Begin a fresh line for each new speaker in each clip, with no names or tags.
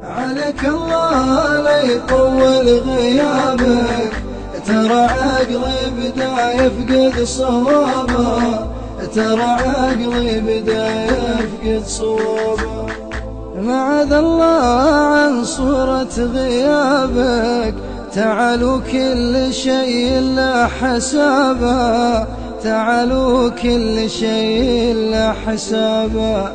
عليك الله لا يطول غيابك، ترى عقلي بدا يفقد صوابه، ترى عقلي بدا يفقد صوابه. معاذ الله عن صورة غيابك، تعالوا كل شيء له حسابه، تعالوا كل شيء له حسابه.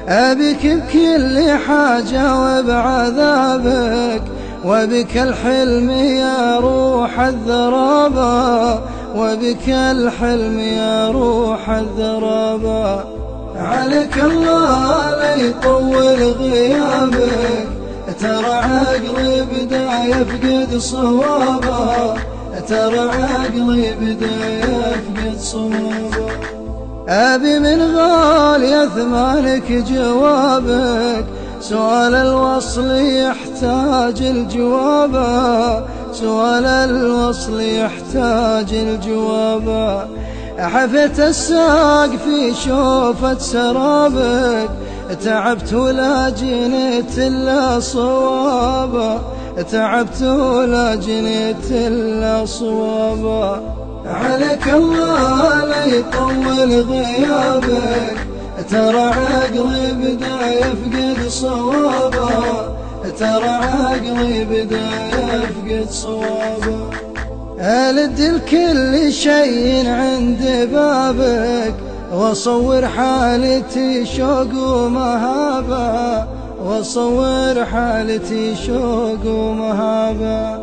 أبيك بكل حاجة وبعذابك، وبك الحلم يا روح الذرابة، وبك الحلم يا روح الذرابة. عليك الله لا يطول غيابك، ترى عقلي بدا يفقد صوابه، ترى عقلي بدا يفقد صوابه. أبي من غالي أثمانك جوابك، سؤال الوصل يحتاج الجواب، سؤال الوصل يحتاج الجواب. حفت الساق في شوفة سرابك، تعبت ولا جنيت إلا صوابا، تعبت ولا جنيت إلا صوابا. عليك الله لا يطول غيابك، ترى عقلي بدا يفقد صوابه، ترى عقلي بدا يفقد صوابه. ألد الكل شيء عند بابك، وصور حالتي شوق ومهابة، وصور حالتي شوق ومهابة.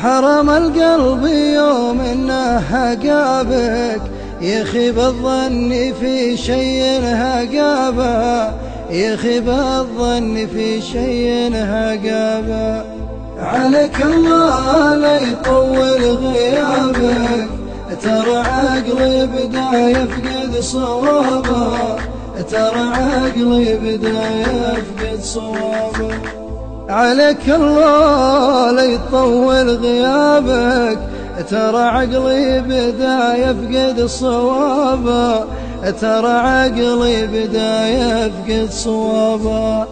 حرم القلب يوم انه هقابك، يخيب الظن في شيء هقابه، يخيب الظن في شيء هقابه. عليك الله لا يطول غيابك، ترى عقلي بدا يفقد صوابه، ترى عقلي بدا يفقد صوابه. عليك الله لا يطول غيابك، ترى عقلي بدا يفقد صوابه، ترى عقلي بدا يفقد صوابه،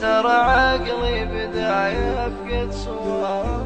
ترى عقلي بدا يفقد صوابه.